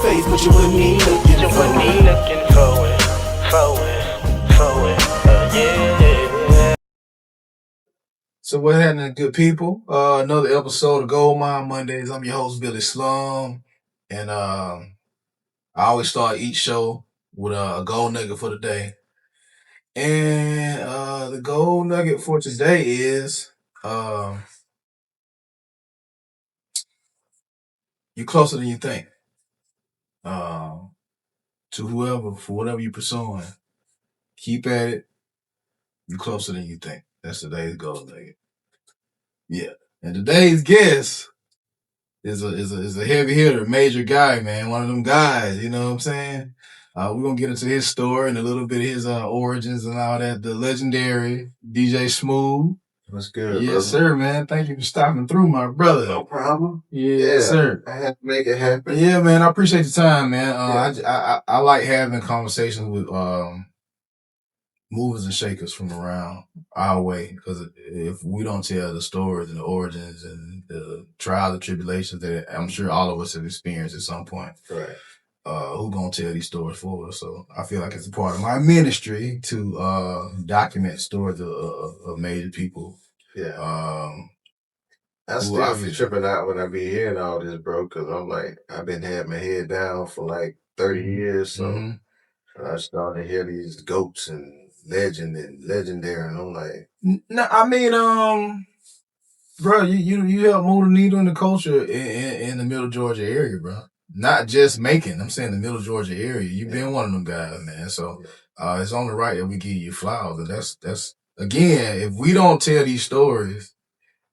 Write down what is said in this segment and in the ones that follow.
face, but you wouldn't be looking You for wouldn't be it. looking for it, yeah. So what happening, good people? Another episode of Goldmine Mondays. I'm your host, Billy Slum. And I always start each show with a gold nugget for the day. And the gold nugget for today is you're closer than you think. To whoever, for whatever you're pursuing. Keep at it. You're closer than you think. That's today's gold nugget. Yeah. And today's guest is a heavy hitter, major guy, man. One of them guys, you know what I'm saying? We're gonna get into his story and a little bit of his origins and all that. The legendary DJ Smooth. What's good, Yes, brother? sir, man. Thank you for stopping through, my brother. No problem. Yes, sir. I had to make it happen. Yeah, man. I appreciate your time, man. I like having conversations with movers and shakers from around our way, because if we don't tell the stories and the origins and the trials and tribulations that I'm sure all of us have experienced at some point, Right. who gonna tell these stories for us? So I feel like it's a part of my ministry to document stories of major people. Yeah. I who still I be feel- tripping out when I be hearing all this, bro, because I'm like, I've been having my head down for like 30 years, so Mhm. I started to hear these goats and legend and legendary, and I'm like, No, I mean, bro, you help move the needle in the culture in the Middle Georgia area, bro. Not just Macon. I'm saying the Middle Georgia area. You've been one of them guys, man. So it's only right that we give you flowers. And that's again, if we don't tell these stories,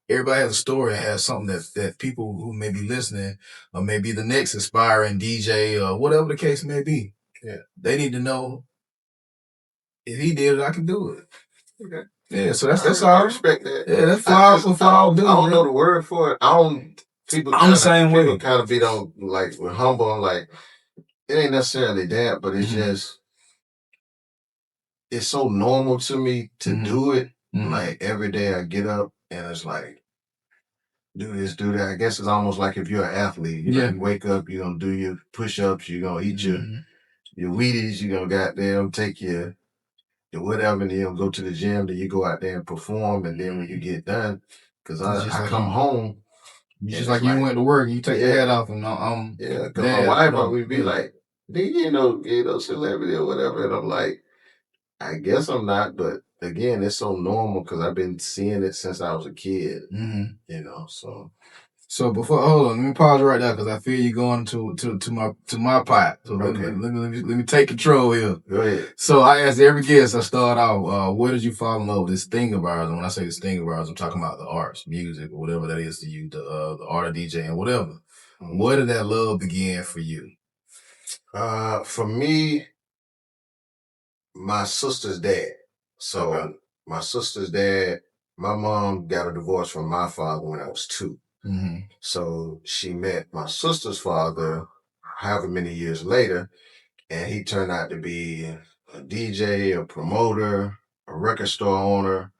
everybody has a story and has something that people who may be listening or maybe the next aspiring DJ or whatever the case may be. Yeah. They need to know if he did it, I can do it. okay. Yeah, so that's I all. respect that. Yeah, that's flowers for flowers. I don't know the word for it. I'm the same way. People kind of be on like with humble. I'm like, it ain't necessarily that, but it's just it's so normal to me to do it. Like every day I get up and it's like, do this, do that. I guess it's almost like if you're an athlete. You know, you wake up, you're gonna do your push-ups, you're gonna eat your Wheaties, you're gonna goddamn take your whatever, and then you'll go to the gym, then you go out there and perform, and then when you get done, because I come home. You just like you went to work, you take your hat off, and because my wife always be like, you know, celebrity or whatever, and I'm like, I guess I'm not, but again, it's so normal because I've been seeing it since I was a kid, you know. So before, hold on, let me pause right there because I feel you going to my part. So let me take control here. Go ahead. So I asked every guest, I start out, where did you fall in love with this thing of ours? And when I say this thing of ours, I'm talking about the arts, music, or whatever that is to you, the art of DJing, whatever. Where did that love begin for you? For me, my sister's dad. So my sister's dad, my mom got a divorce from my father when I was 2. So she met my sister's father however many years later, and he turned out to be a DJ, a promoter, a record store owner,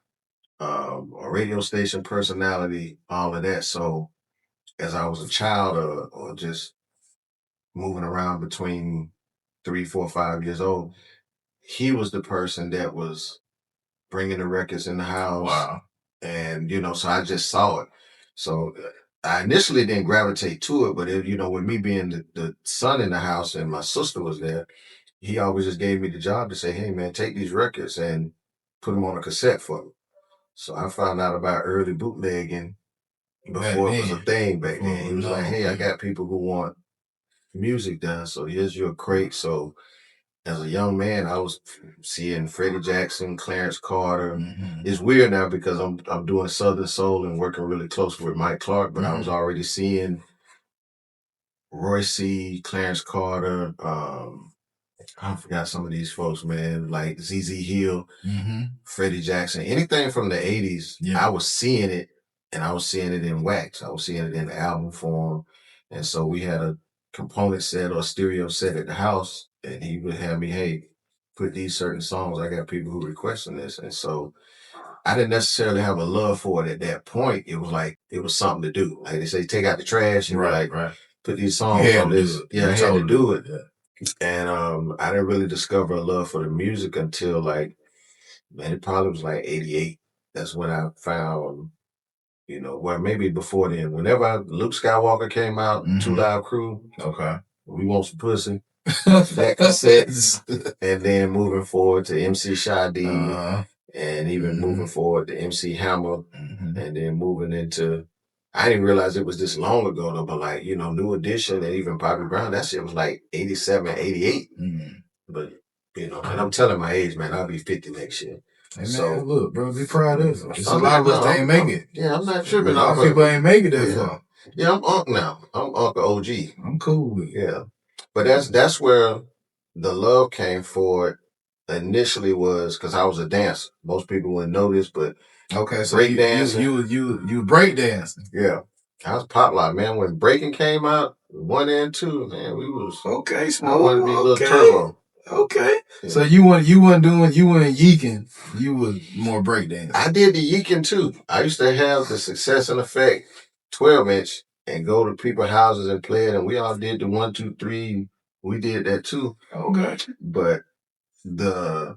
a radio station personality, all of that. So as I was a child or just moving around between 3, 4, 5 years old, he was the person that was bringing the records in the house. Wow. And, you know, so I just saw it. So I initially didn't gravitate to it, but, with me being the son in the house and my sister was there, he always just gave me the job to say, hey, man, take these records and put them on a cassette for me. So I found out about early bootlegging before it was a thing back then. He was like, hey, I got people who want music done, so here's your crate. So as a young man, I was seeing Freddie Jackson, Clarence Carter. It's weird now because I'm doing Southern Soul and working really close with Mike Clark, but I was already seeing Roy C., Clarence Carter. I forgot some of these folks, man, like ZZ Hill, Freddie Jackson, anything from the 80s. I was seeing it, and I was seeing it in wax. I was seeing it in album form. And so we had a component set or a stereo set at the house, and he would have me, hey, put these certain songs. I got people who requesting this. And so I didn't necessarily have a love for it at that point. It was like, it was something to do. Like they say, take out the trash. And right. put these songs on this. Yeah, I had to do it. Yeah. And I didn't really discover a love for the music until like, man, it probably was like 88. That's when I found, well, maybe before then. Whenever Luke Skywalker came out, Two Live Crew, Okay. We Want Some Pussy, that cassettes, and then moving forward to MC Shy D, and even moving forward to MC Hammer, and then moving into, I didn't realize it was this long ago though, but like, New Edition and even Bobby Brown, that shit was like 87, 88. But, and I'm telling my age, man, I'll be 50 next year. Hey man, so look, bro, be proud of it. It's a lot of us that ain't make it. Yeah, I'm not tripping. A lot of people ain't make it that far. Yeah, I'm Unc now. I'm Uncle OG. I'm cool with it. Yeah. But that's where the love came for it initially, was because I was a dancer. Most people wouldn't know this, but okay, so break dancing. You break dancing. Yeah. I was pop lock, man. When breaking came out, 1 and 2, man, we was okay. I wanted to be a little turbo. Okay. Yeah. So you weren't yeeking, you was more breakdancing. I did the yeeking too. I used to have the Success and Effect 12-inch and go to people's houses and play it, and we all did the 1, 2, 3. We did that too. Okay. But the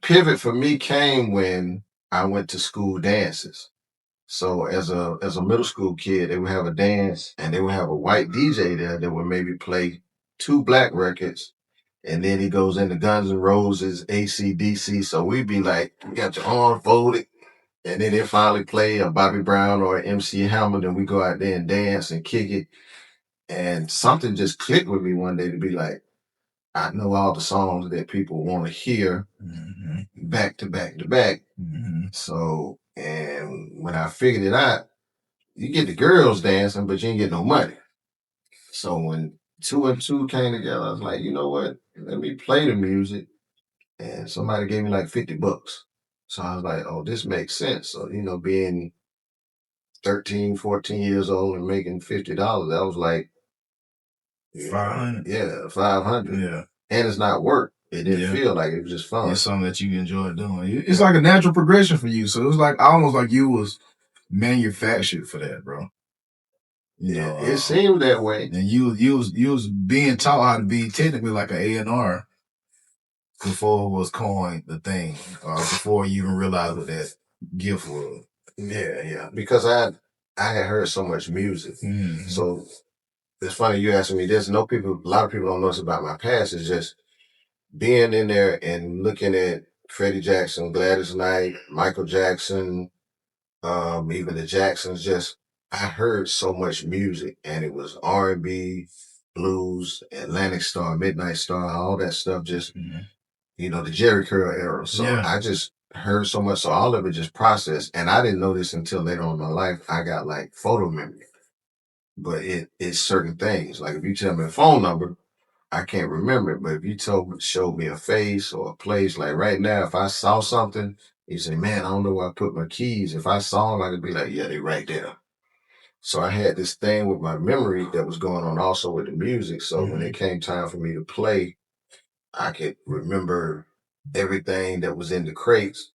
pivot for me came when I went to school dances. So as a middle school kid, they would have a dance and they would have a white DJ there that would maybe play 2 black records. And then he goes into Guns N' Roses, AC/DC. So we'd be like, you got your arm folded. And then they finally play a Bobby Brown or MC Hammer. Then we go out there and dance and kick it. And something just clicked with me one day to be like, I know all the songs that people want to hear back to back to back. So, and when I figured it out, you get the girls dancing, but you ain't get no money. So when 2 and 2 came together, I was like, you know what? Let me play the music. And somebody gave me like $50. So I was like, oh, this makes sense. So, being 13, 14 years old and making $50, that was like 500. Yeah, 500. Yeah. And it's not work. It didn't feel like it was just fun. It's something that you enjoy doing. It's like a natural progression for you. So it was like almost like you was manufactured for that, bro. It seemed that way. And you was being taught how to be technically like an A&R before it was coined the thing, or before you even realized what that gift was. Yeah. Because I had heard so much music. So it's funny you asking me this. A lot of people don't know this about my past. It's just being in there and looking at Freddie Jackson, Gladys Knight, Michael Jackson, even the Jacksons. I heard so much music, and it was R&B, blues, Atlantic Star, Midnight Star, all that stuff. Just the Jerry Curl era. So I just heard so much. So all of it just processed, and I didn't know this until later on in my life. I got like photo memory, but it's certain things. Like if you tell me a phone number, I can't remember it, but if you showed me a face or a place, like right now, if I saw something, you say, man, I don't know where I put my keys. If I saw them, I could be like, yeah, they're right there. So I had this thing with my memory that was going on also with the music. So when it came time for me to play, I could remember everything that was in the crates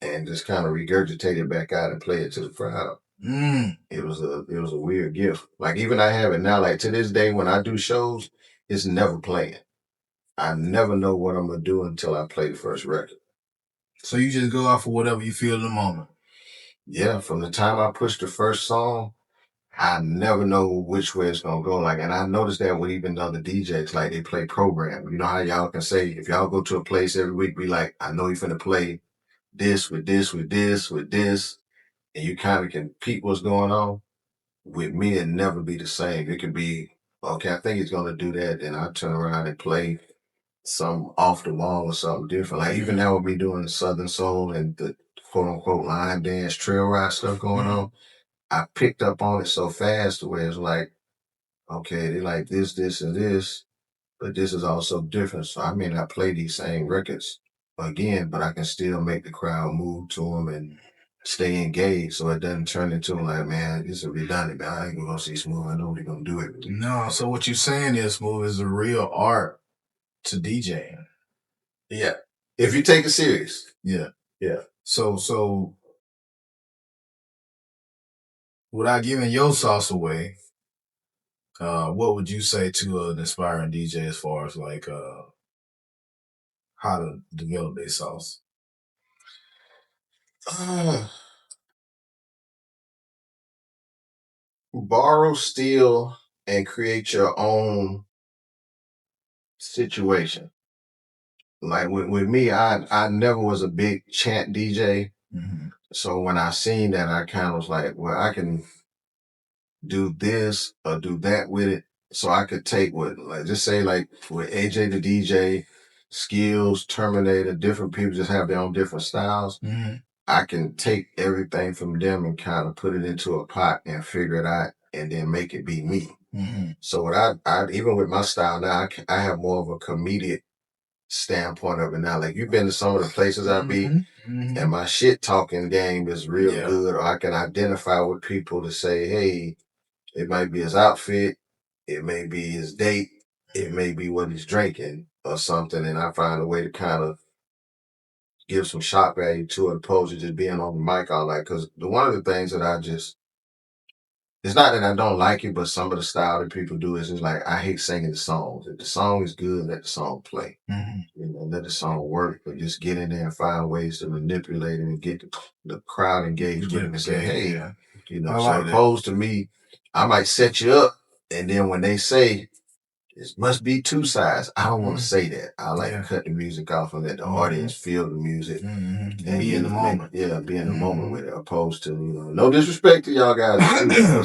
and just kind of regurgitate it back out and play it to the crowd. It was a weird gift. Like even I have it now, like to this day when I do shows, it's never playing. I never know what I'm gonna do until I play the first record. So you just go off of whatever you feel in the moment. Yeah, from the time I push the first song, I never know which way it's gonna go. Like, and I noticed that with even other DJs, like they play program. You know how y'all can say if y'all go to a place every week, be like, I know you're finna play this with this with this with this, and you kind of can peep what's going on. With me, it never be the same. It could be okay. I think it's gonna do that, then I turn around and play some off the wall or something different. Like even now with me doing Southern Soul and the quote unquote line dance trail ride stuff going on, I picked up on it so fast to where it's like, okay, they like this, and this, but this is also different. So I may not play these same records again, but I can still make the crowd move to them and stay engaged so it doesn't turn into like, man, this is redundant, man. I ain't gonna see Smooth. I know they're gonna do it. No, so what you're saying is Smooth is a real art to DJing. Yeah. If you take it serious. Yeah. Yeah. So without giving your sauce away, what would you say to an aspiring DJ as far as like how to develop their sauce? Borrow, steal, and create your own situation. Like with me, I never was a big chant DJ. Mm-hmm. So when I seen that, I kind of was like, well, I can do this or do that with it. So I could take what, like, just say like with AJ the DJ, Skills, Terminator, different people just have their own different styles. Mm-hmm. I can take everything from them and kind of put it into a pot and figure it out and then make it be me. Mm-hmm. So what I even with my style now, I have more of a comedic standpoint of it now. Like you've been to some of the places I be, Mm-hmm. and my shit talking game is real Yeah. good, or I can identify with people to say, hey, it might be his outfit, it may be his date, it may be what he's drinking or something, and I find a way to kind of give some shock value to it, opposed to just being on the mic all night. Because one of the things that it's not that I don't like it, but some of the style that people do is just like, I hate singing the songs. If the song is good, let the song play. Mm-hmm. You know, let the song work, but just get in there and find ways to manipulate it and get the crowd engaged with it and say, hey, yeah. you know, I so like that. opposed to me, I might set you up, and then when they say, it must be two sides. I don't want to say that. I like to cut the music off and let the audience feel the music and be in the moment. Yeah, be in the moment with it, opposed to, you know, no disrespect to y'all guys.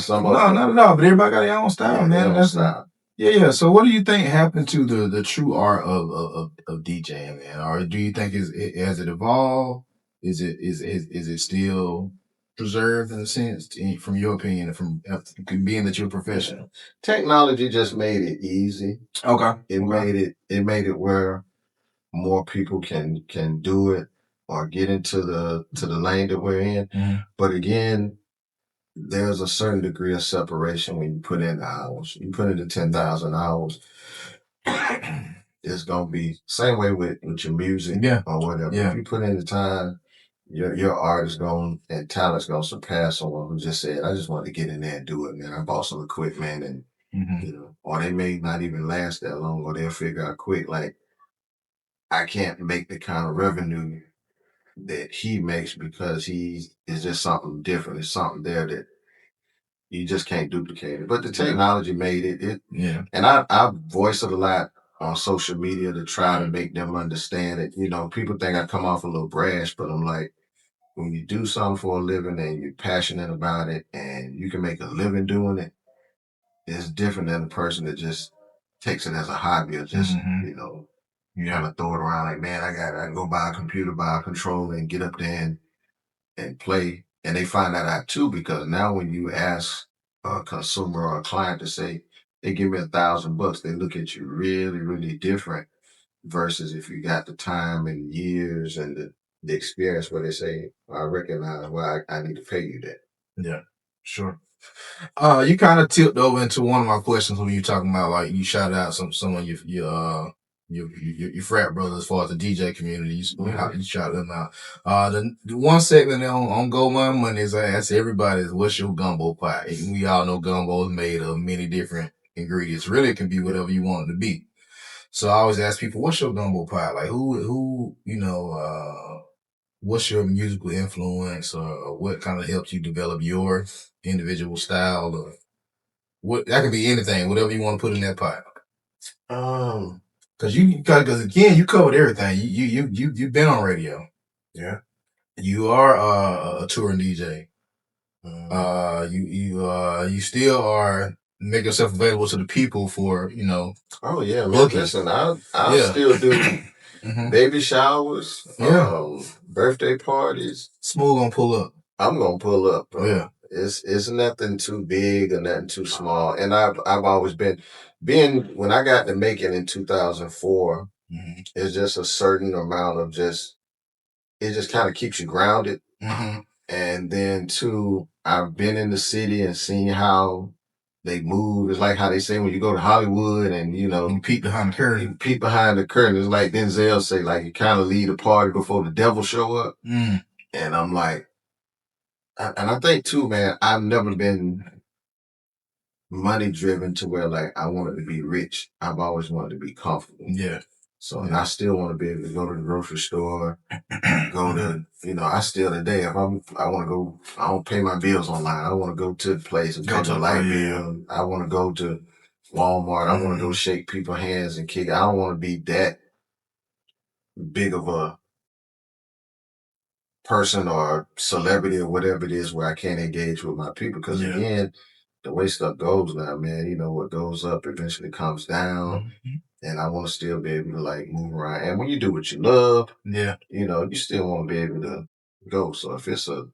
No, not at all. But everybody got their own style, man. Their own That's style. Yeah. So, what do you think happened to the true art of DJing, man? Or do you think has it evolved? Is it still preserved in a sense, from your opinion, from being that you're a professional? Technology just made it easy. Okay. It made it where more people can do it or get into the lane that we're in. Mm-hmm. But again, there's a certain degree of separation when you put in the hours. You put in the 10,000 hours, it's gonna be same way with your music or whatever. Yeah. If you put in the time, your art is going and talent's gonna surpass someone who just said, I just want to get in there and do it, man. I bought some equipment and you know, or they may not even last that long, or they'll figure out quick, like, I can't make the kind of revenue that he makes because he is just something different. It's something there that you just can't duplicate it. But the technology made it. And I voice it a lot on social media to try to make them understand it. You know, people think I come off a little brash, but I'm like, when you do something for a living and you're passionate about it and you can make a living doing it, it's different than a person that just takes it as a hobby or just, you know, kind of throw it around like, man, I can go buy a computer, buy a controller and get up there and play. And they find that out too, because now when you ask a consumer or a client to say, they give me $1,000, they look at you really, really different versus if you got the time and years and the experience where they say, I recognize, well, I need to pay you that. Yeah, sure. You kind of tipped over into one of my questions when you talking about, like, you shout out some of your frat brothers as far as the DJ community. You shout them out. The one segment on Goldmine Mondays, I ask everybody is, what's your gumbo pot? And we all know gumbo is made of many different ingredients. Really, it can be whatever you want it to be. So I always ask people, what's your gumbo pot? Like, who what's your musical influence, or what kind of helps you develop your individual style, or what that could be anything, whatever you want to put in that pot. Because again, you covered everything. You've been on radio. Yeah. You are a touring DJ. You still are make yourself available to the people for, Oh yeah, man. booking. Listen, I still do baby showers, birthday parties. Smooth gonna pull up. I'm gonna pull up, bro. Yeah. It's nothing too big or nothing too small. And I've always being when I got to making in 2004, it's just a certain amount of it just kind of keeps you grounded. And then two, I've been in the city and seen how they move. It's like how they say when you go to Hollywood and you peek behind the curtain. You peek behind the curtain. It's like Denzel say, like, you kind of lead a party before the devil show up. And I'm like, and I think too, man, I've never been money driven to where like I wanted to be rich. I've always wanted to be comfortable. Yeah. So and I still want to be able to go to the grocery store, go to I still today if I want to go, I don't pay my bills online. I want to go to the place and pay my light bill. I want to go to Walmart. I want to go shake people's hands and kick. I don't want to be that big of a person or celebrity or whatever it is where I can't engage with my people. Because again, the way stuff goes now, man, what goes up eventually comes down. And I want to still be able to like move around. And when you do what you love, you still want to be able to go. So if it's a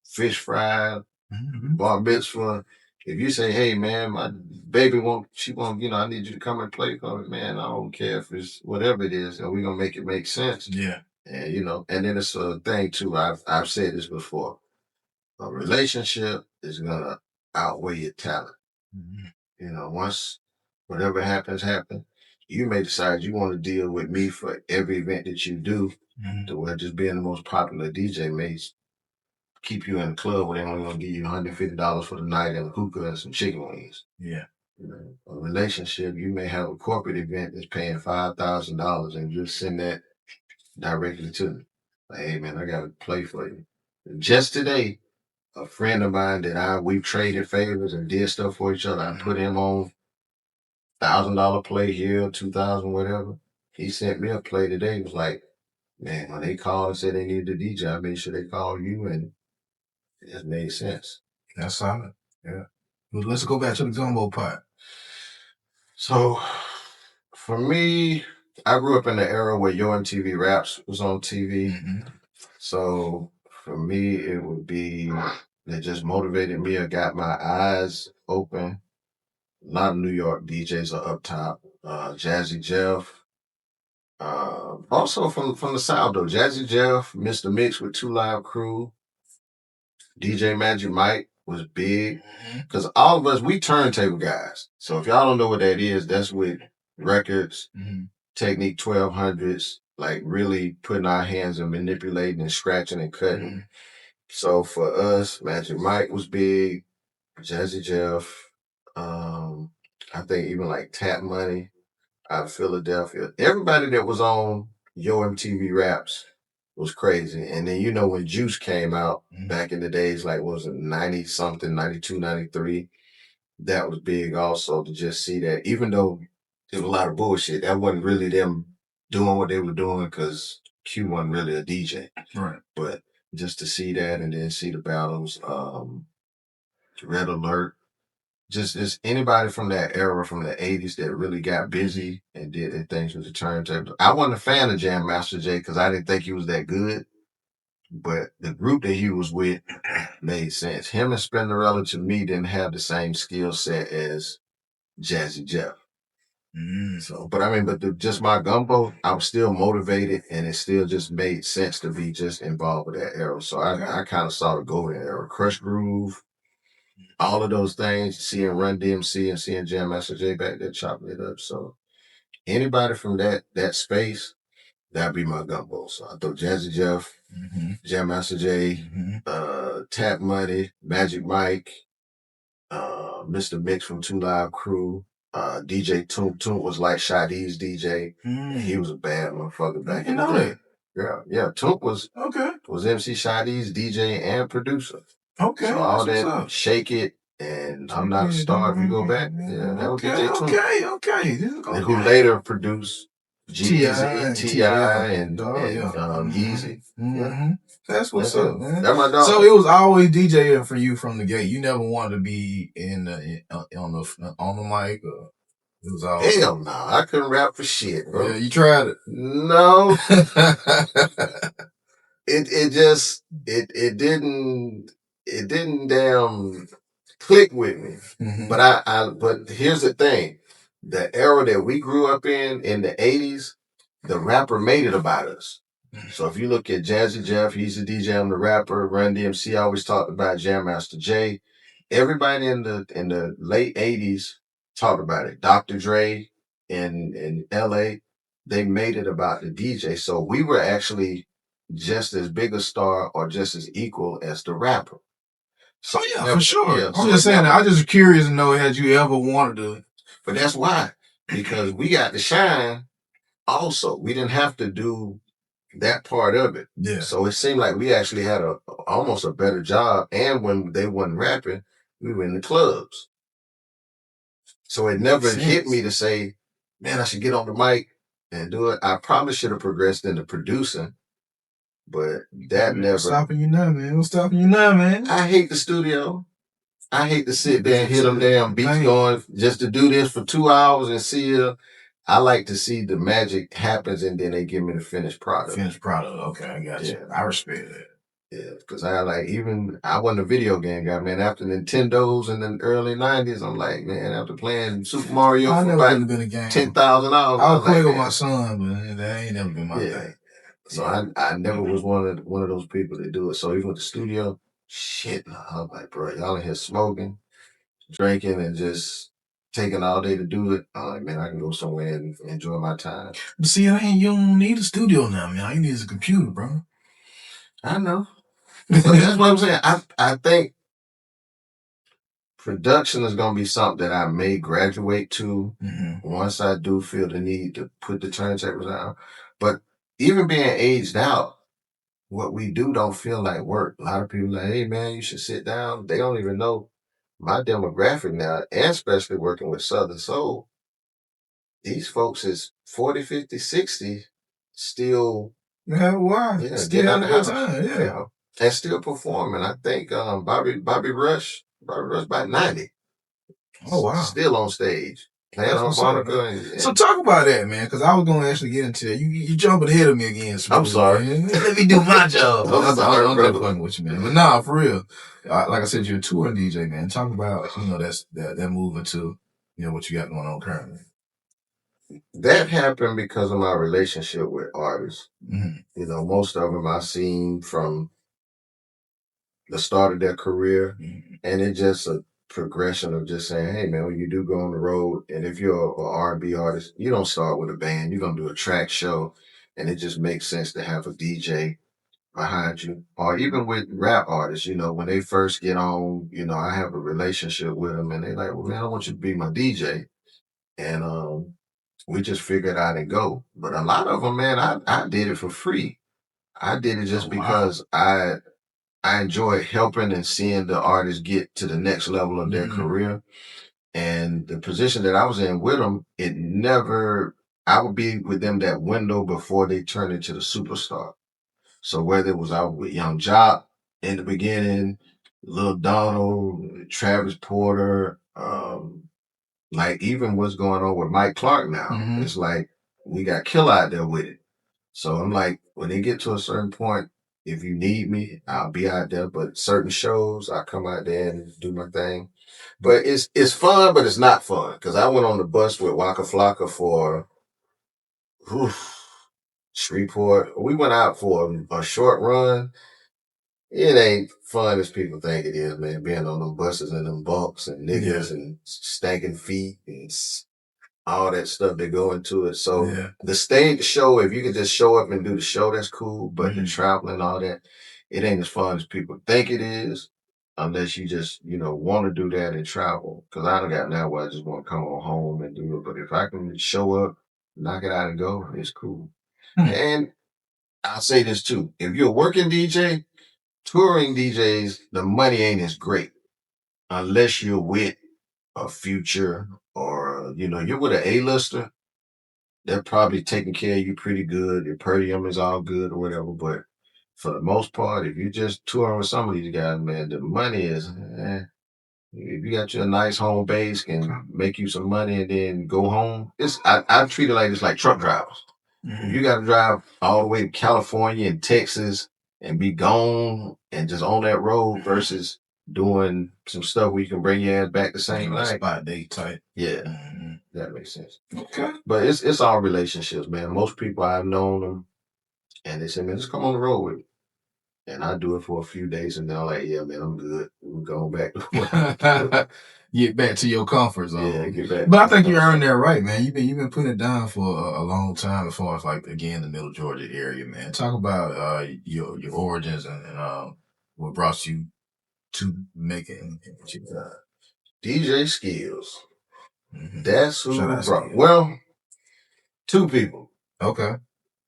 fish fry, bar mitzvah, if you say, hey man, my baby she won't, I need you to come and play for me, man. I don't care if it's whatever it is, and we're gonna make it make sense. Yeah. And and then it's a thing too. I've said this before. A relationship is gonna outweigh your talent. Once whatever happens. You may decide you want to deal with me for every event that you do, to where just being the most popular DJ may keep you in the club where they're only going to give you $150 for the night and a hookah and some chicken wings. Yeah. A relationship, you may have a corporate event that's paying $5,000 and just send that directly to me. Like, hey man, I got to play for you. Just today, a friend of mine that we've traded favors and did stuff for each other. I put him on $1,000 play here, 2,000, whatever. He sent me a play today. He was like, man, when they called and said they needed a DJ, I made sure they called you, and it just made sense. That's solid. Yeah. Well, let's go back to the gumbo pot. So for me, I grew up in the era where Yo MTV Raps was on TV. So for me, it would be that just motivated me or got my eyes open. A lot of New York DJs are up top. Jazzy Jeff. Also from the South though, Jazzy Jeff, Mr. Mix with 2 Live Crew, DJ Magic Mike was big. Because all of us, we turntable guys. So if y'all don't know what that is, that's with records, Technique 1200s, like really putting our hands and manipulating and scratching and cutting. So for us, Magic Mike was big, Jazzy Jeff, I think even like Tap Money out of Philadelphia. Everybody that was on Yo MTV Raps was crazy. And then when Juice came out back in the days, like was it 90 something, 92, 93, that was big also to just see that, even though there was a lot of bullshit, that wasn't really them doing what they were doing because Q wasn't really a DJ. Right. But just to see that and then see the battles, Red Alert, just anybody from that era, from the 80s that really got busy and did their things with the turntable. I wasn't a fan of Jam Master Jay because I didn't think he was that good, but the group that he was with made sense. Him and Spinderella to me didn't have the same skill set as Jazzy Jeff. So, but just my gumbo, I was still motivated and it still just made sense to be just involved with that era. So I kind of saw the golden era. Crush Groove, all of those things, seeing Run DMC and seeing Jam Master Jay back there chopping it up. So anybody from that space, that'd be my gumbo. So I throw Jazzy Jeff, Jam Master Jay, Tap Money, Magic Mike, Mr. Mix from 2 Live Crew, DJ Toon. Toon was like Sadi's DJ. He was a bad motherfucker back in the day. Yeah. Toon was MC Sadi's DJ and producer. Okay. So all that Shake It and I'm Not a Star, if you go back, that was DJ Toon. Okay. Who later produced G-Eazy, T.I. and Yeezy. That's what's up, man. That's my dog. So it was always DJing for you from the gate. You never wanted to be on the mic, or it was always hell no. I couldn't rap for shit, bro. Yeah, you tried it. No. it didn't damn click with me. But here's the thing. The era that we grew up in the 80s, the rapper made it about us. So if you look at Jazzy Jeff, he's the DJ, I'm the rapper. Run DMC always talked about Jam Master Jay. Everybody in the late 80s talked about it. Dr. Dre in LA, they made it about the DJ. So we were actually just as big a star or just as equal as the rapper. So yeah, Never, for sure. yeah, I'm so just it saying never- that. I'm just curious to know, had you ever wanted to? But that's why, because we got to shine. Also, we didn't have to do that part of it. Yeah. So it seemed like we actually had almost a better job. And when they wasn't rapping, we were in the clubs. So it never hit me to say, man, I should get on the mic and do it. I probably should have progressed into producing, but that never. Stopping you now, man. What's stopping you now, man? I hate the studio. I hate to sit there and hear them damn beats going just to do this for 2 hours and see it. I like to see the magic happens and then they give me the finished product. Finished product. Okay, I got you. I respect that. Yeah, because I wasn't a video game guy, man. After Nintendos in the early 90s, I'm like, man, after playing Super Mario for about been a game. $10,000. I would play with my son, but that ain't never been my thing. So I never was one of those people that do it. So even with the studio, shit, I'm like, bro, y'all in here smoking, drinking, and just taking all day to do it. I'm like, man, I can go somewhere and enjoy my time. But see, you don't need a studio now, man. All you need is a computer, bro. I know. But that's what I'm saying. I think production is going to be something that I may graduate to once I do feel the need to put the turntables out. But even being aged out, what we do don't feel like work. A lot of people like, hey, man, you should sit down. They don't even know my demographic now, and especially working with Southern Soul. These folks is 40, 50, 60, still. Yeah, still having a good time, yeah. And still performing. I think Bobby Rush about 90. Oh, wow. Still on stage. Playing harmonica. So talk about that, man, because I was going to actually get into it. You jumping ahead of me again. I'm sorry. Man. Let me do my job. I'm sorry, I'm just playing with you, man. But nah, for real. Like I said, you're a touring DJ, man. Talk about, that move into, what you got going on currently. That happened because of my relationship with artists. Mm-hmm. Most of them I've seen from the start of their career, and it's just a progression of just saying, hey, man, when you do go on the road, and if you're an R&B artist, you don't start with a band. You're going to do a track show, and it just makes sense to have a DJ behind you. Or even with rap artists, when they first get on, I have a relationship with them, and they're like, well, man, I want you to be my DJ. And we just figure it out and go. But a lot of them, man, I did it for free. I did it just because I enjoy helping and seeing the artists get to the next level of their career. And the position that I was in with them, I would be with them that window before they turn into the superstar. So whether it was out with Young Jock in the beginning, Lil Donald, Travis Porter, like even what's going on with Mike Clark now, it's like we got Killer out there with it. So I'm like, when they get to a certain point, if you need me, I'll be out there. But certain shows, I come out there and do my thing. But it's fun, but it's not fun. Because I went on the bus with Waka Flocka for Shreveport. We went out for a short run. It ain't fun as people think it is, man. Being on them buses and them bumps and niggas and stanking feet and all that stuff that go into it. So the stage show, if you can just show up and do the show, that's cool. But the traveling and all that, it ain't as fun as people think it is, unless you just, want to do that and travel. Because I don't got now where I just want to come on home and do it. But if I can show up, knock it out and go, it's cool. And I'll say this too. If you're a working DJ, touring DJs, the money ain't as great unless you're with a Future or, you're with an A-lister. They're probably taking care of you pretty good. Your per diem is all good or whatever. But for the most part, if you just touring with some of these guys, man, the money is, if you got you a nice home base, can make you some money and then go home. I treat it like it's like truck drivers. If you got to drive all the way to California and Texas and be gone and just on that road versus doing some stuff where you can bring your ass back the same night. Spot day type. Yeah, that makes sense. Okay. But it's all relationships, man. Most people I've known them and they say, man, just come on the road with me. And I do it for a few days and then I'm like, yeah, man, I'm good. We're going back to work. Get back to your comfort zone. Yeah, get back. But I think you earned that right, man. You've been putting it down for a long time as far as like again the Middle Georgia area, man. Talk about your origins and what brought you to making DJ Skills. Mm-hmm. That's who Shout out brought. Skills. Well, two people. Okay.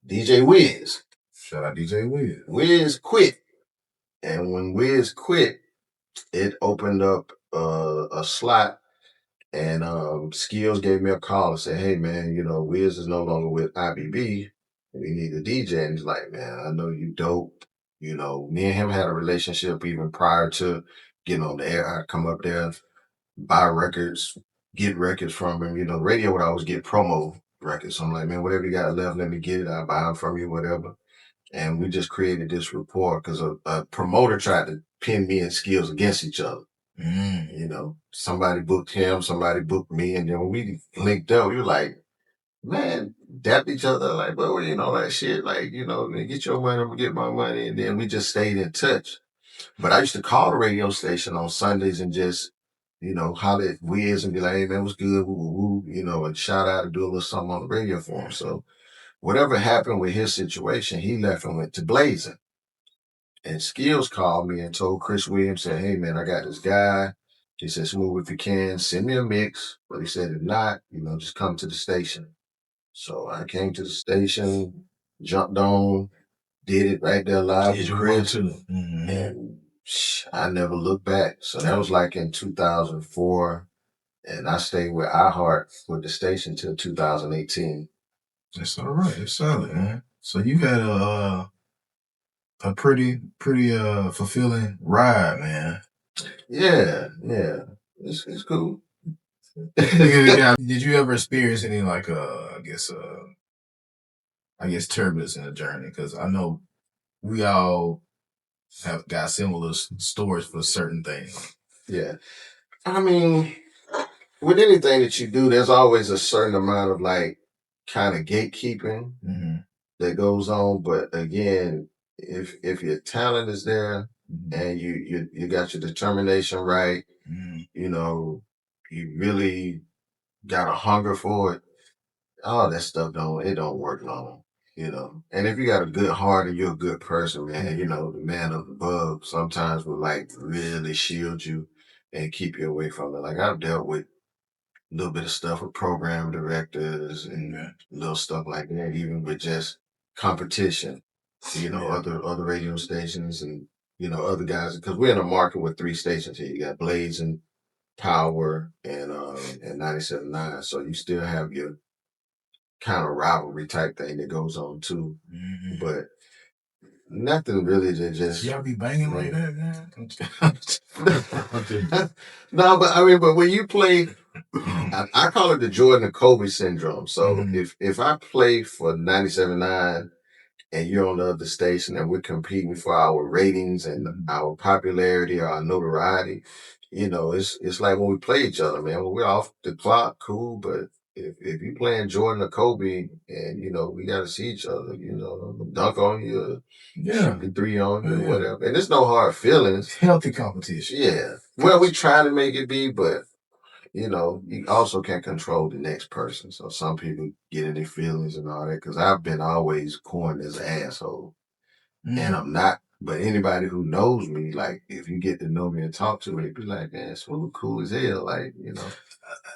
DJ Wiz. Shout out DJ Wiz. Wiz quit, and when Wiz quit, it opened up a slot. And Skills gave me a call and said, "Hey man, you know Wiz is no longer with IBB. We need a DJ." And he's like, "Man, I know you dope. You know, me and him had a relationship even prior to getting on the air. I'd come up there, buy records, get records from him. You know, radio would always get promo records. So I'm like, man, whatever you got left, let me get it. I'll buy them from you, whatever." And we just created this rapport because a promoter tried to pin me and Skills against each other. You know, somebody booked him, somebody booked me, and then when we linked up, we were like, man, dapped each other, like, well, you know, that shit, like, you know, get your money, I'm gonna get my money, and then we just stayed in touch. But I used to call the radio station on Sundays and just, you know, holler at Wiz and be like, hey man, what's good, woo, woo, woo, you know, and shout out and do a little something on the radio for him. So whatever happened with his situation, he left and went to Blazing. And Skills called me and told Chris Williams, said, hey man, I got this guy. He said, Smooth, if you can, send me a mix. But he said, if not, you know, just come to the station. So I came to the station, jumped on, did it right there live with Chris. Mm-hmm. And I never looked back. So that was like in 2004. And I stayed with iHeart with the station till 2018. That's all right. It's solid, man. So you had a pretty fulfilling ride, man. Yeah. It's cool. Did you ever experience any like I guess turbulence in the journey? Because I know we all have got similar stories for certain things. Yeah. I mean, with anything that you do, there's always a certain amount of like kind of gatekeeping that goes on. But again, if your talent is there and you got your determination right, you know, you really got a hunger for it, all that stuff don't work long. You know, and if you got a good heart and you're a good person, man, you know, the man up above sometimes will like really shield you and keep you away from it. Like I've dealt with a little bit of stuff with program directors and little stuff like that, even with just competition, you know, other radio stations and, you know, other guys, because we're in a market with 3 stations here. You got Blades and Power and 97.9. So you still have your kind of rivalry type thing that goes on too. But nothing really to just y'all be banging like that, man. No, but I mean, but when you play, I call it the Jordan and Kobe syndrome. So if I play for 97.9 and you're on the other station and we're competing for our ratings and our popularity or our notoriety, you know, it's like when we play each other, man. When we're off the clock, cool, but if you playing Jordan or Kobe and, you know, we got to see each other, you know, dunk on you, shoot the 3 on you, whatever. And there's no hard feelings. Healthy competition. Yeah. Well, we try to make it be, but, you know, you also can't control the next person. So some people get in their feelings and all that because I've been always corned as an asshole. And I'm not. But anybody who knows me, like, if you get to know me and talk to me, be like, man, Smooth cool as hell. Like, you know.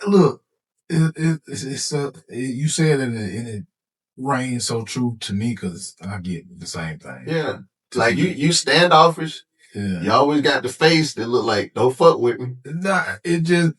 Look, you said it and it rings so true to me because I get the same thing. Yeah. Like, you standoffish. Yeah. You always got the face that look like, don't fuck with me. Nah, it just,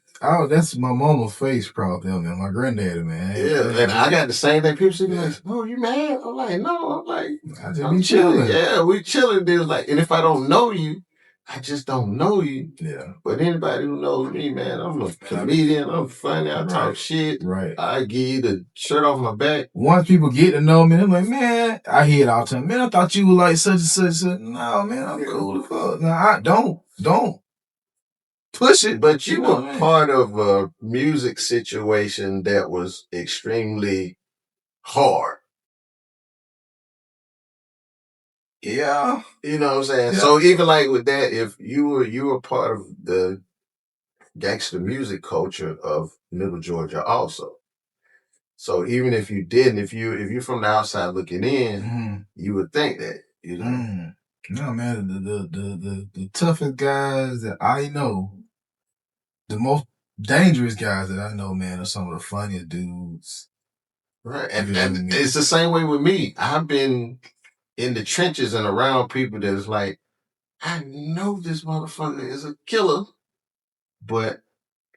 that's my mama's face probably, man. My granddaddy, man. Yeah, and I got the same thing. People say, like, oh, you mad? I'm like, no. I'm like, I just be chilling. Yeah, we chilling. There's like, and if I don't know you, I just don't know you. Yeah. But anybody who knows me, man, I'm a comedian. I'm funny. I talk shit. Right. I give you the shirt off my back. Once people get to know me, I'm like, man, I hear it all the time. Man, I thought you were like such and such. No, man, I'm cool as fuck. No, I don't push it. But you were part of a music situation that was extremely hard. Yeah. You know what I'm saying? Yeah. So even like with that, if you were part of the gangster music culture of Middle Georgia also. So even if you didn't, if you're from the outside looking in, you would think that, you know. No, man, the toughest guys that I know, the most dangerous guys that I know, man, are some of the funniest dudes. Right. you could And ever meet. it's the same way with me. I've been in the trenches and around people that's like, I know this motherfucker is a killer, but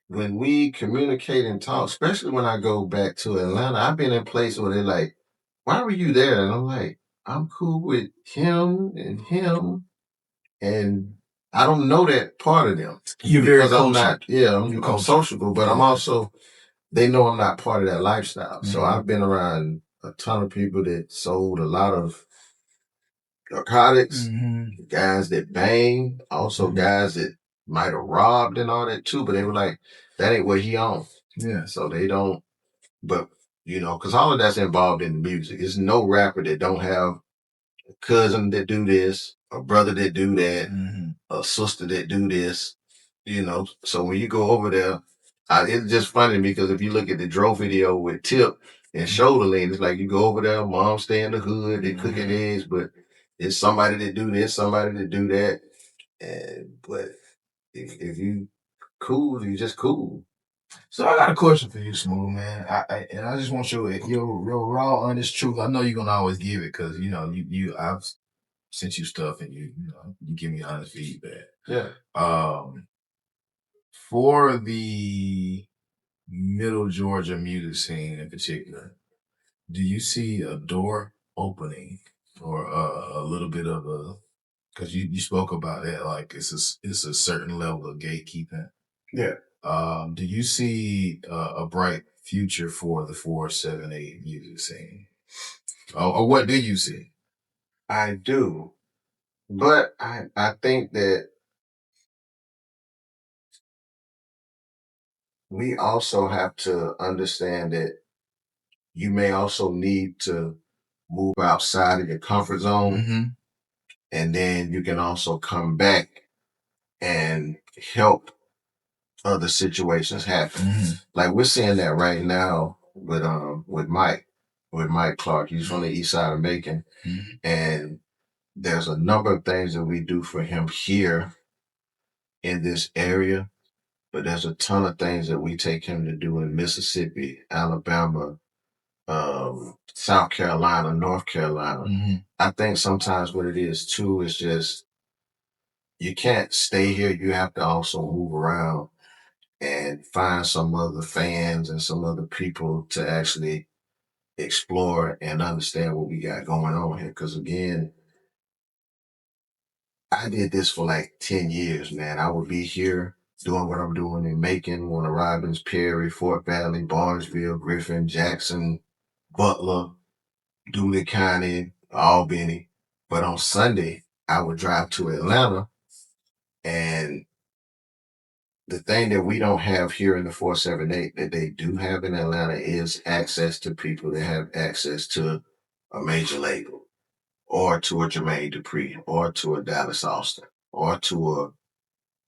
when we communicate and talk, especially when I go back to Atlanta, I've been in places where they're like, why were you there? And I'm like, I'm cool with him and him. And I don't know that part of them. You're very Because I'm cultured. not, yeah, You're I'm cultured. sociable, but I'm Yeah. also, they know I'm not part of that lifestyle. So Mhm. I've been around a ton of people that sold a lot of narcotics, Mhm. guys that bang, also Mhm. guys that might have robbed and all that too, but they were like, that ain't what he on. Yeah. So they don't, but you know, because all of that's involved in the music. There's no rapper that don't have a cousin that do this, a brother that do that, Mhm. a sister that do this, you know. So when you go over there, it's just funny because if you look at the Dro video with Tip and Shoulder Lean, it's like you go over there, mom stay in the hood, they cooking eggs, but it's somebody that do this, somebody that do that. And but if you cool, you just cool. So I got a question for you, Smooth man. And I just want your raw, honest truth. I know you're gonna always give it because you know I've sent you stuff and you give me honest feedback. Yeah. For the Middle Georgia music scene in particular, do you see a door opening or a little bit of a? Because you spoke about that, like it's a certain level of gatekeeping. Yeah. Do you see a bright future for the 478 music scene? Or what do you see? I do. But I think that we also have to understand that you may also need to move outside of your comfort zone. Mm-hmm. And then you can also come back and help other situations happen. Mm-hmm. Like we're seeing that right now with Mike Clark. He's from the east side of Macon. Mm-hmm. And there's a number of things that we do for him here in this area, but there's a ton of things that we take him to do in Mississippi, Alabama, South Carolina, North Carolina. Mm-hmm. I think sometimes what it is too is just you can't stay here. You have to also move around and find some other fans and some other people to actually explore and understand what we got going on here. Because again, I did this for like 10 years, man. I would be here doing what I'm doing in Macon, Warner Robins, Perry, Fort Valley, Barnesville, Griffin, Jackson, Butler, Dooley County, Albany. But on Sunday, I would drive to Atlanta. And the thing that we don't have here in the 478 that they do have in Atlanta is access to people that have access to a major label or to a Jermaine Dupri or to a Dallas Austin or to a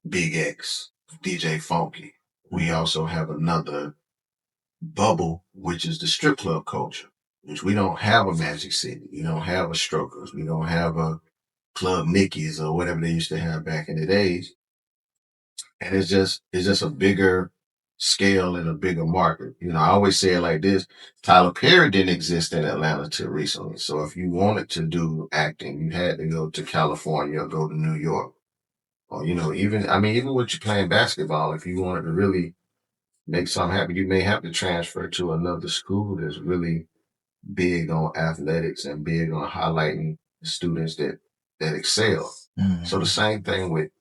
Big X, DJ Funky. We also have another bubble, which is the strip club culture, which we don't have a Magic City. We don't have a Strokers. We don't have a Club Nicky's or whatever they used to have back in the days. And it's just a bigger scale and a bigger market. You know, I always say it like this: Tyler Perry didn't exist in Atlanta till recently. So if you wanted to do acting, you had to go to California or go to New York. Or, you know, even with you playing basketball, if you wanted to really make something happen, you may have to transfer to another school that's really big on athletics and big on highlighting students that excel. Mm-hmm. So the same thing with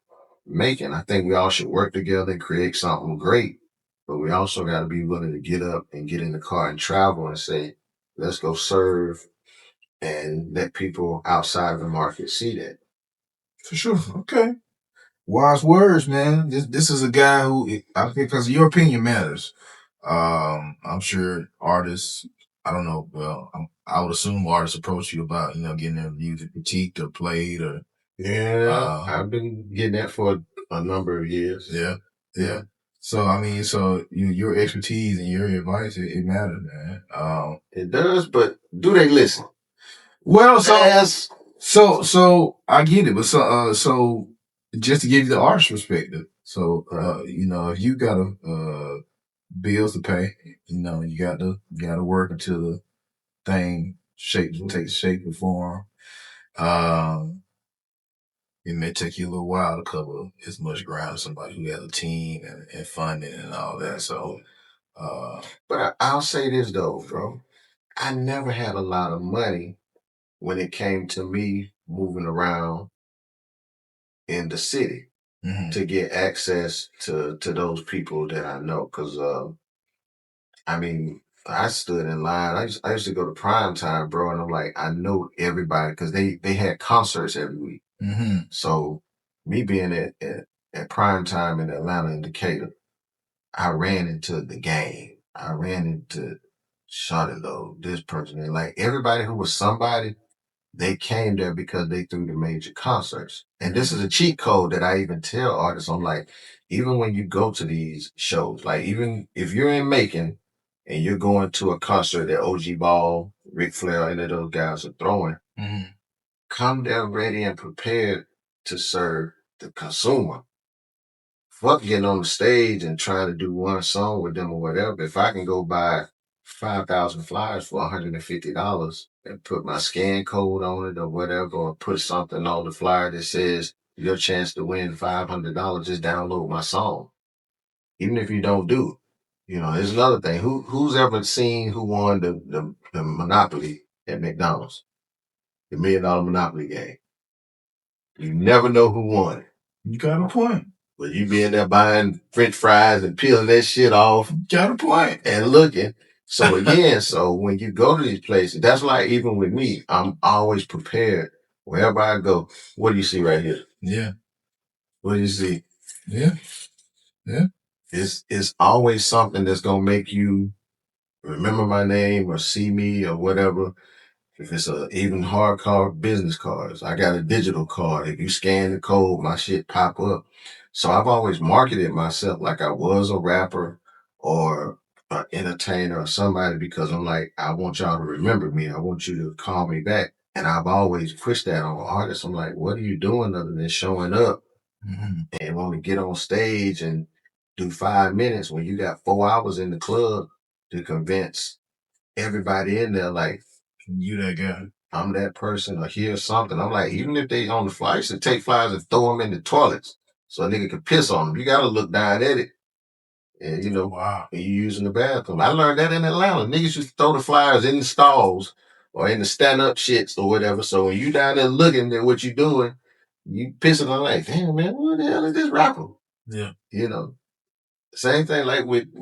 Macon. I think we all should work together and create something great, but we also got to be willing to get up and get in the car and travel and say, let's go serve and let people outside of the market see that. For sure. Okay. Wise words, man. This is a guy who I think because your opinion matters. I'm sure artists. I don't know. Well, I would assume artists approach you about getting their music critiqued or played or Yeah, I've been getting that for a number of years. yeah. So I mean, your expertise and your advice it matters, man. It does, but do they listen? Well, so That's So I get it, but so just to give you the artist perspective. So if you got bills to pay, you gotta work until the thing takes shape and form. Um, it may take you a little while to cover as much ground as somebody who has a team and funding and all that. So But I'll say this though, bro. I never had a lot of money when it came to me moving around in the city to get access to those people that I know. Cause I mean, I stood in line. I used to go to prime time, bro, and I'm like, I know everybody because they had concerts every week. So me being at prime time in Atlanta and Decatur, I ran into the game. I ran into Charlotte, this person, and like everybody who was somebody, they came there because they threw the major concerts. And this is a cheat code that I even tell artists. I'm like, even when you go to these shows, like even if you're in Macon and you're going to a concert that OG Ball, Ric Flair, any of those guys are throwing, come there ready and prepared to serve the consumer. Fuck getting on the stage and trying to do one song with them or whatever. If I can go buy 5,000 flyers for $150 and put my scan code on it or whatever, or put something on the flyer that says your chance to win $500, just download my song. Even if you don't do it. There's another thing. Who's ever seen who won the Monopoly at McDonald's? The $1 million Monopoly game. You never know who won it. You got a point. But you be in there buying French fries and peeling that shit off. Got a point. And looking. So again, so when you go to these places, that's like even with me, I'm always prepared. Wherever I go, what do you see right here? Yeah. What do you see? Yeah. Yeah. It's always something that's gonna make you remember my name or see me or whatever. If it's even hard card business cards, I got a digital card. If you scan the code, my shit pop up. So I've always marketed myself like I was a rapper or an entertainer or somebody because I'm like, I want y'all to remember me. I want you to call me back. And I've always pushed that on artists. I'm like, what are you doing other than showing up and want to get on stage and do 5 minutes when you got 4 hours in the club to convince everybody in there like, you that guy. I'm that person or here's something. I'm like, even if they on the flyers, to take flyers and throw them in the toilets so a nigga can piss on them. You got to look down at it. And, Wow. you using the bathroom. I learned that in Atlanta. Niggas used to throw the flyers in the stalls or in the stand-up shits or whatever. So when you down there looking at what you doing, you pissing on like, damn, man, what the hell is this rapper? Yeah. Same thing like with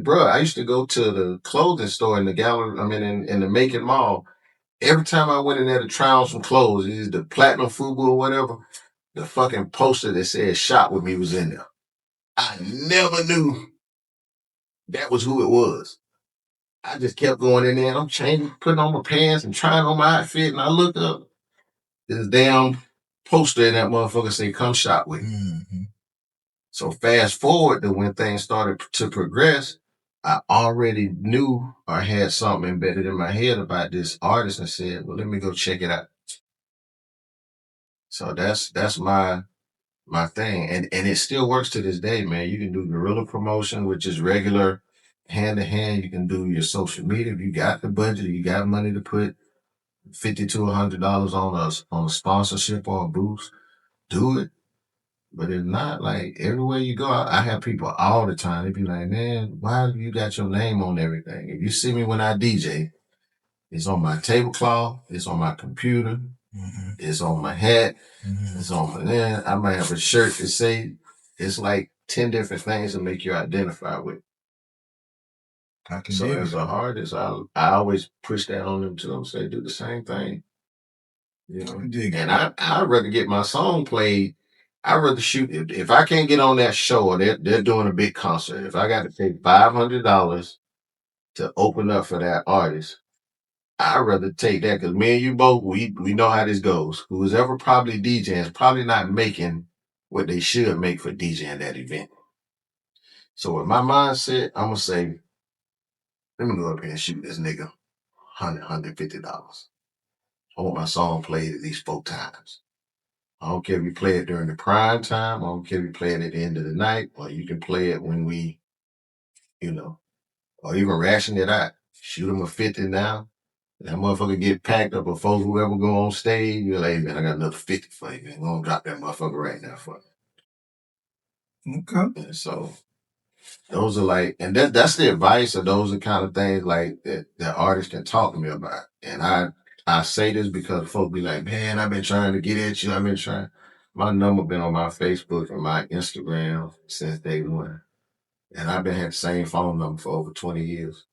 bro. I used to go to the clothing store in the gallery, in the Macon Mall. Every time I went in there to try on some clothes, either the Platinum Fubu or whatever, the fucking poster that said shop with me was in there. I never knew that was who it was. I just kept going in there and I'm changing, putting on my pants and trying on my outfit. And I look up, this damn poster in that motherfucker say, come shop with me. So fast forward to when things started to progress, I already knew or had something embedded in my head about this artist and said, well, let me go check it out. So that's my thing. And it still works to this day, man. You can do guerrilla promotion, which is regular hand to hand. You can do your social media. If you got the budget, you got money to put $50 to $100 on a sponsorship or a boost, do it. But if not, like everywhere you go, I have people all the time. They be like, man, why you got your name on everything? If you see me when I DJ, it's on my tablecloth, it's on my computer, it's on my hat, it's on my then I might have a shirt that say it's like 10 different things to make you identify with. So as an artist, I always push that on them too. Say do the same thing. And I'd rather get my song played. I'd rather shoot if I can't get on that show or they're doing a big concert. If I got to pay $500 to open up for that artist, I'd rather take that because me and you both, we know how this goes. Who's ever probably DJing is probably not making what they should make for DJing that event. So with my mindset, I'm going to say, let me go up here and shoot this nigga $150. I want my song played at least 4 times. I don't care if you play it during the prime time. I don't care if you play it at the end of the night, or you can play it when we, you know, or even ration it out. Shoot them a 50 now. That motherfucker get packed up before whoever go on stage. You're like, hey, man, I got another 50 for you, man. I'm gonna drop that motherfucker right now for you. Okay. you. And so those are like, and that's the advice, or those are kind of things like that artists can talk to me about. And I say this because folks be like, man, I've been trying to get at you. I've been trying. My number been on my Facebook and my Instagram since day one. And I've been had the same phone number for over 20 years.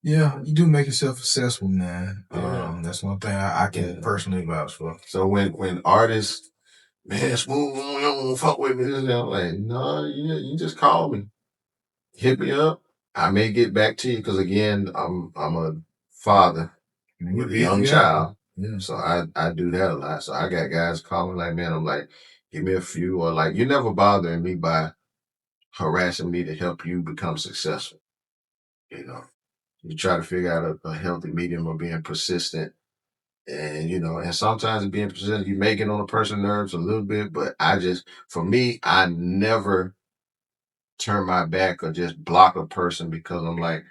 Yeah, you do make yourself successful, man. Yeah. That's one thing I can personally vouch for. So when artists, man, Smooth, you don't fuck with me, this and that, I'm like, no, you just call me. Hit me up. I may get back to you because again, I'm a father with a young child. Yeah. So I do that a lot. So I got guys calling like, man, I'm like, give me a few, or like, you're never bothering me by harassing me to help you become successful. You know, you try to figure out a healthy medium of being persistent. And, and sometimes being persistent, you may get on a person's nerves a little bit, but for me, I never turn my back or just block a person because I'm like,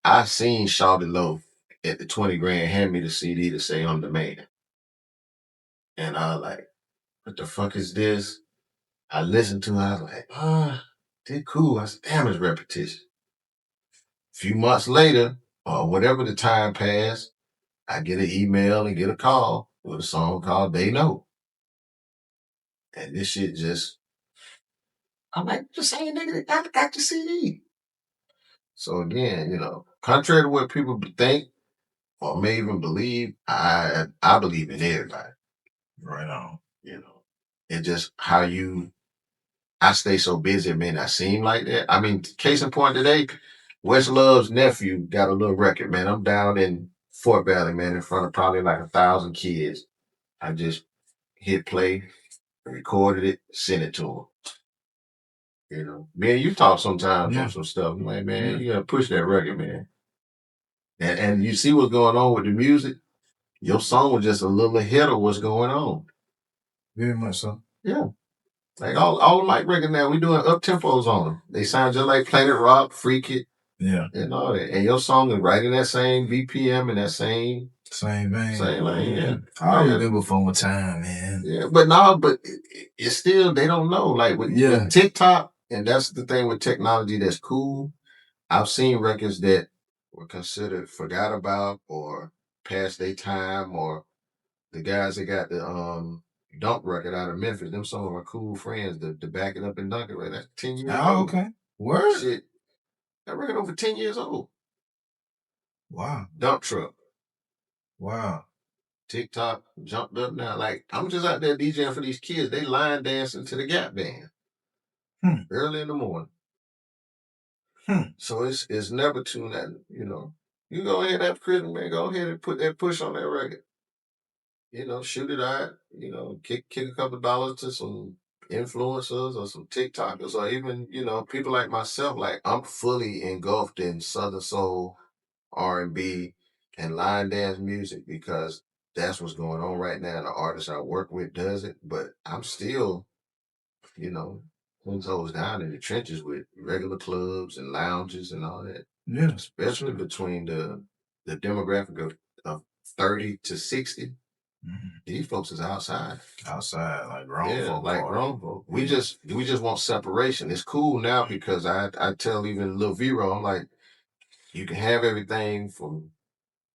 I seen Shawty Low at the 20 grand hand me the CD to say I'm the man. And I was like, what the fuck is this? I listened to it, I was like, did cool. I said, damn, it's repetition. A few months later, or whatever the time passed, I get an email and get a call with a song called They Know. And this shit just, I'm like, the same nigga that got the CD. So again, contrary to what people think or may even believe, I believe in everybody. Right on. And just how I stay so busy, it may not seem like that. I mean, case in point today, West Love's nephew got a little record, man. I'm down in Fort Valley, man, in front of probably like 1,000 kids. I just hit play, recorded it, sent it to him. Me and you talk sometimes on some stuff. I'm like, man, you gotta push that record, man. And you see what's going on with the music. Your song was just a little ahead of what's going on. Very much so. Yeah. Like all of Mike records now, we doing up tempos on them. They sound just like Planet Rock, Freak It. Yeah. And all that. And your song is right in that same BPM and that same vein. Same lane, yeah. I remember from a time, man. Yeah, but it's still, they don't know. Like with TikTok, and that's the thing with technology that's cool. I've seen records that were considered forgot about or past their time, or the guys that got the Dunk record out of Memphis, them some of my cool friends to back it up and dunk it, right? That's 10 years old. Okay. Word? Shit. That record over 10 years old. Wow. Dump truck. Wow. TikTok jumped up now. Like, I'm just out there DJing for these kids. They line dancing to the Gap Band early in the morning. So it's never too that, You go ahead after Christmas, man, go ahead and put that push on that record. Shoot it out, kick a couple dollars to some influencers or some TikTokers, or even, people like myself. Like, I'm fully engulfed in Southern Soul, R&B, and line dance music because that's what's going on right now. The artist I work with does it, but I'm still, toes down in the trenches with regular clubs and lounges and all that. Yeah. Especially between the demographic of 30 to 60. These folks is outside. Outside, like grown folk. Like grown folk. We just want separation. It's cool now because I tell even Lil Vero, I'm like, you can have everything from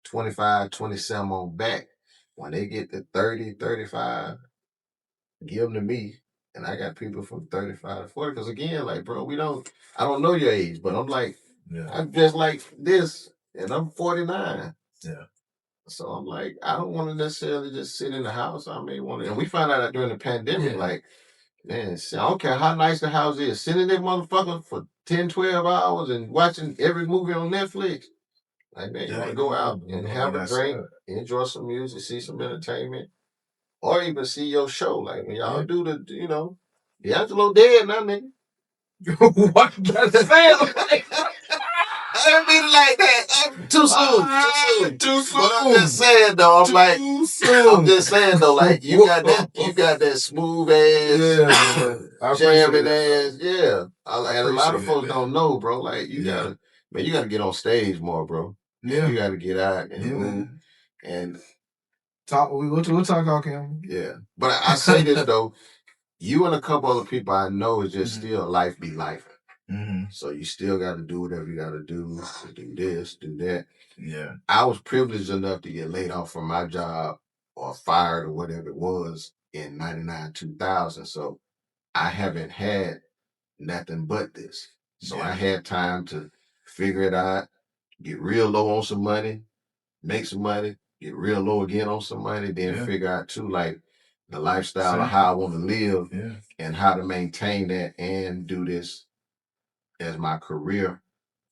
25, 27 on back. When they get to 30, 35, give them to me. And I got people from 35 to 40. Because again, like, bro, I don't know your age, but I'm like, I'm just like this, and I'm 49. Yeah. So I'm like, I don't want to necessarily just sit in the house. I may want to, and we found out during the pandemic, like, man, I don't care how nice the house is, sitting there motherfucker for 10, 12 hours and watching every movie on Netflix. Like, man, you want to go out and have a drink, enjoy some music, see some entertainment, or even see your show. Like, when y'all do the, D'Angelo dead now, nigga. What? That's fair. I didn't mean it like that. Too soon. Too soon. But I'm just saying though. Too soon. I'm just saying though. Like you got that smooth ass, jamming ass. Yeah. And a lot of folks don't know, bro. Like you gotta get on stage more, bro. Yeah. You gotta get out and move and talk. We'll talk, Cam. Yeah. But I say this though. You and a couple other people I know is just still life be life. Mm-hmm. So you still got to do whatever you got to do this, do that. Yeah. I was privileged enough to get laid off from my job or fired or whatever it was in 99, 2000. So I haven't had nothing but this. So I had time to figure it out, get real low on some money, make some money, get real low again on some money, then figure out too, like, the lifestyle of how I want to live and how to maintain that and do this as my career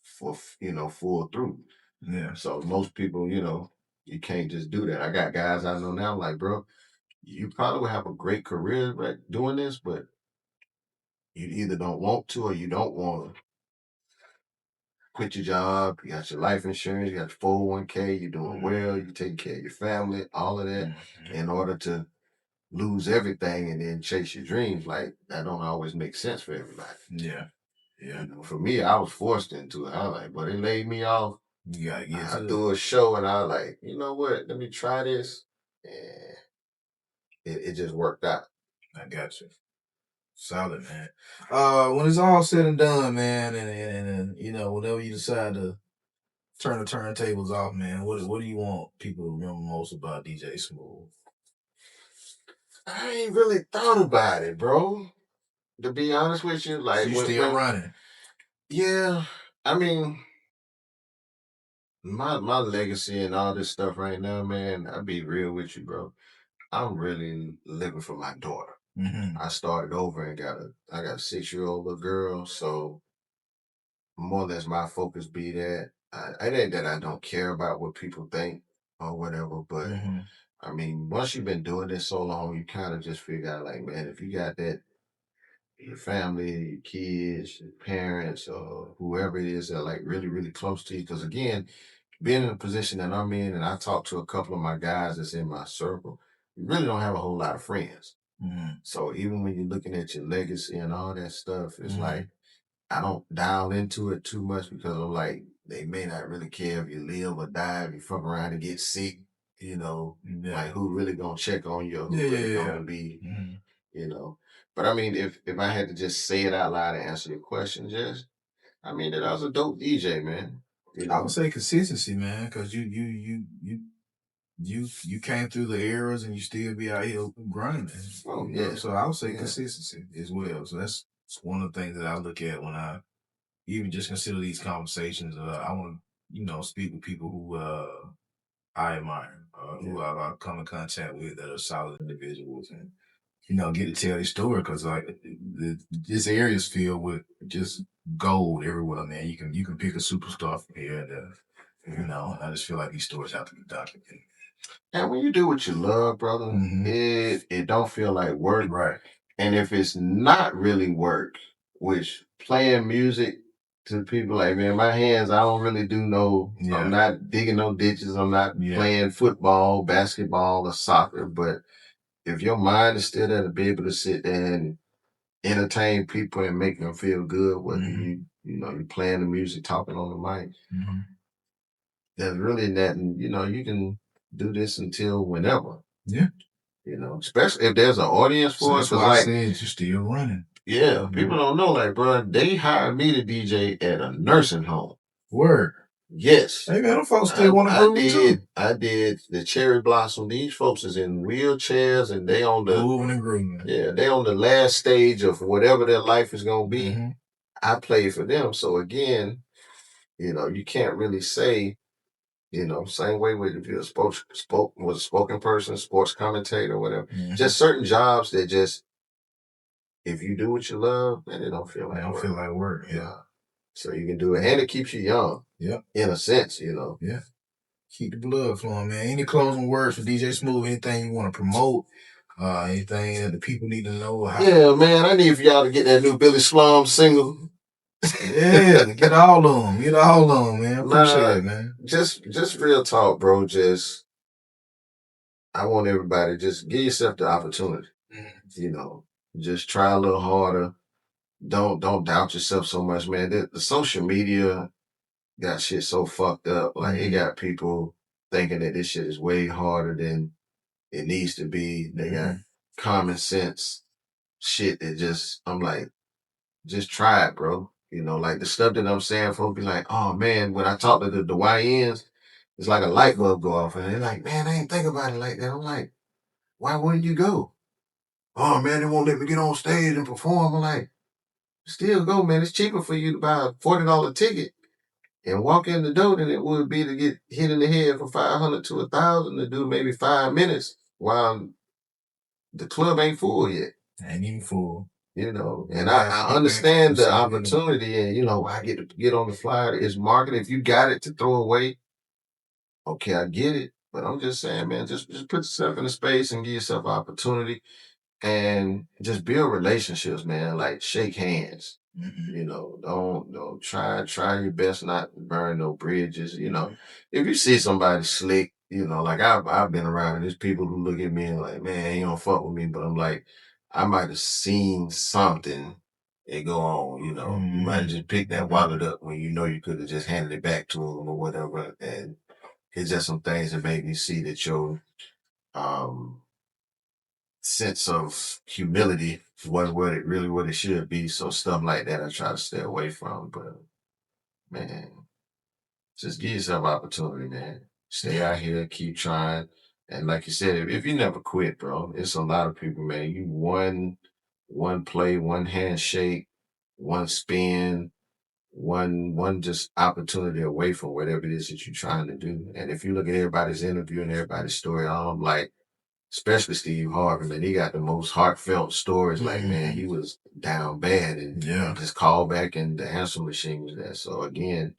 for, full through. Yeah. So most people, you can't just do that. I got guys I know now, like, bro, you probably will have a great career right, doing this, but you either don't want to or you don't want to quit your job. You got your life insurance, you got your 401k, you're doing well, you're taking care of your family, all of that in order to lose everything and then chase your dreams. Like that don't always make sense for everybody. Yeah. Yeah. For me, I was forced into it. I was like, but they laid me off. You gotta get I threw a show and I was like, you know what? Let me try this. And it just worked out. I got you. Solid, man. When it's all said and done, man, and whenever you decide to turn the turntables off, man, what do you want people to remember most about DJ Smooth? I ain't really thought about it, bro. To be honest with you, like so you still running. Yeah. I mean, my legacy and all this stuff right now, man, I'll be real with you, bro. I'm really living for my daughter. Mm-hmm. I started over and I got a 6-year-old little girl, so more or less my focus be that. I ain't that I don't care about what people think or whatever, but I mean, once you've been doing this so long, you kind of just figure out, like, man, if you got that, your family, your kids, your parents, or whoever it is that are like really, really close to you. Because again, being in a position that I'm in, and I talk to a couple of my guys that's in my circle, you really don't have a whole lot of friends. Mm-hmm. So even when you're looking at your legacy and all that stuff, it's like, I don't dial into it too much because I'm like, they may not really care if you live or die, if you fuck around and get sick, like who really gonna check on you, or who really gonna be, But I mean, if I had to just say it out loud and answer your question, that I was a dope DJ, man. I would say consistency, man, because you came through the eras and you still be out here grinding. Oh yeah. So I would say consistency as well. So that's one of the things that I look at when I even just consider these conversations. I want to speak with people who I admire, who I've come in contact with that are solid individuals, and get to tell their story, because like this area is filled with just gold everywhere, man. You can pick a superstar from here, and I just feel like these stories have to be documented. And when you do what you love, brother, it don't feel like work. Right. And if it's not really work, which playing music to people, like, man, my hands, I don't really do I'm not digging no ditches. I'm not playing football, basketball, or soccer. But if your mind is still there to be able to sit there and entertain people and make them feel good, whether you're playing the music, talking on the mic, there's really nothing, you can do this until whenever. Yeah. Especially if there's an audience for it. That's why I said you're still running. Yeah. People don't know, like, bro, they hired me to DJ at a nursing home. Word. Yes. Hey, man, them folks still want to groove too. I did the Cherry Blossom. These folks is in wheelchairs and they on the moving and grooving. Yeah, they on the last stage of whatever their life is gonna be. I played for them. So again, you can't really say, same way with if you're a spoken person, sports commentator, whatever. Just certain jobs that just, if you do what you love, man, it don't feel like work. Feel like work. Yeah. So you can do it, and it keeps you young. Yeah. In a sense, Yeah. Keep the blood flowing, man. Any closing words for DJ Smooth? Anything you want to promote? Anything that the people need to know? Yeah, man. I need for y'all to get that new Billy Slum single. Yeah, get all of them. Get all of them, man. Appreciate it, man. Just real talk, bro. I want everybody just give yourself the opportunity. You know, just try a little harder. Don't doubt yourself so much, man. The social media got shit so fucked up. Like it got people thinking that this shit is way harder than it needs to be. They got common sense shit that I'm like, just try it, bro. You know, like the stuff that I'm saying, folks be like, oh man, when I talk to the YNs, it's like a light bulb go off, and they're like, man, I ain't think about it like that. I'm like, why wouldn't you go? Oh man, they won't let me get on stage and perform. I'm like, still go, man. It's cheaper for you to buy a $40 ticket and walk in the door than it would be to get hit in the head for 500 to 1,000 to do maybe 5 minutes while the club ain't full yet. Ain't even full. You know, and I understand the opportunity, and you know, I get to get on the flyer. It's marketing. If you got it to throw away, okay, I get it. But I'm just saying, man, just put yourself in a space and give yourself opportunity and just build relationships, man. Like shake hands. You know, don't try your best not to burn no bridges. You know, if you see somebody slick, you know, like I've been around and there's people who look at me and like, man, you don't fuck with me, but I'm like, I might have seen something and go on, you know. You might have just picked that wallet up when you know you could have just handed it back to them or whatever. And it's just some things that make me see that your sense of humility wasn't what it should be. So stuff like that I try to stay away from. But man, just give yourself opportunity, man. Stay out here, keep trying. And like you said, if you never quit, bro, it's a lot of people, man. You one play, one handshake, one spin, one just opportunity away from whatever it is that you're trying to do. And if you look at everybody's interview and everybody's story, I'm like, especially Steve Harvey, man, he got the most heartfelt stories. Like, man, he was down bad and just called back and the answer machine was there. So again,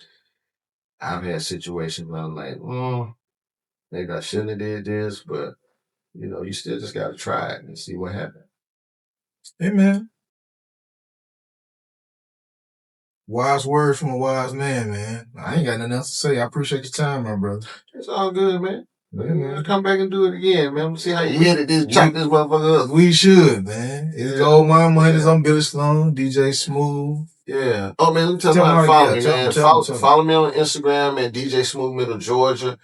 I've had situations where I'm like, maybe I shouldn't have did this, but you know, you still just gotta try it and see what happens. Hey, man. Wise words from a wise man. I ain't got nothing else to say. I appreciate your time, my brother. It's all good, man. Yeah, man. Come back and do it again, man. We'll see how you hit it. Chop this motherfucker up. We should, man. It's Goldmine Mondays. I'm Billy Sloan, DJ Smooth. Yeah. Oh, man, let me tell you how to follow me, man. Follow me on Instagram at DJ Smooth Middle Georgia.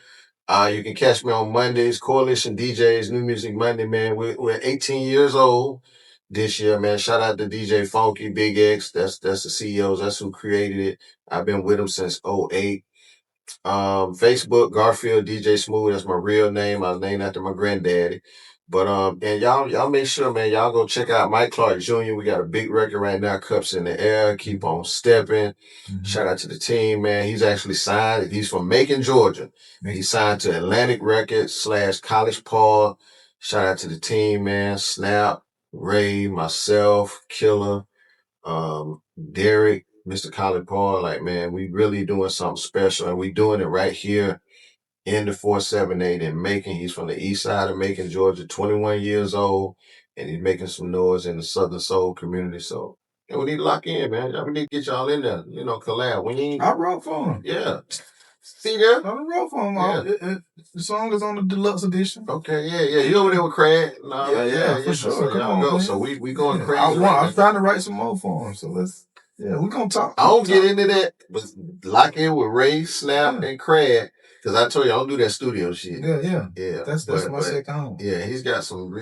You can catch me on Mondays, Coalition DJs, New Music Monday, man. We're 18 years old this year, man. Shout out to DJ Funky, Big X. That's the CEOs. That's who created it. I've been with them since 2008. Facebook, Garfield DJ Smooth. That's my real name. I was named after my granddaddy. But and y'all make sure, man, y'all go check out Mike Clark Jr. We got a big record right now, Cups in the Air. Keep on stepping. Shout out to the team, man. He's actually signed. He's from Macon, Georgia. He's signed to Atlantic Records / College Park. Shout out to the team, man. Snap, Ray, myself, Killer, Derek, Mr. College Park. Like, man, we really doing something special, and we doing it right here in the 478 in Macon. He's from the east side of Macon, Georgia, 21 years old, and he's making some noise in the Southern Soul community. So, we need to lock in, man. We need to get y'all in there, collab. I wrote for him. Yeah. See there? I wrote for him. Yeah. The song is on the deluxe edition. Okay, yeah. You over there with Craig? Yeah, for sure. So Come on, go. man. So we going crazy. I'm trying to write some more for him. So we're going to talk. I don't get into that, but lock in with Ray, Snap, and Craig. Because I told you, I don't do that studio shit. Yeah. That's my second home. Yeah, he's got some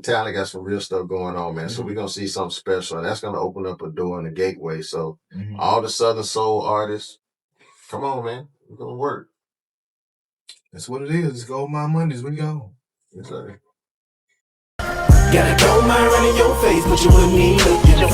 talent, got some real stuff going on, man. So we're going to see something special. And that's going to open up a door and a gateway. So all the Southern Soul artists, come on, man. We're going to work. That's what it is. It's Goldmine Mondays. We go. Yes, sir. Got a gold mine right in your face, but you wouldn't even look at your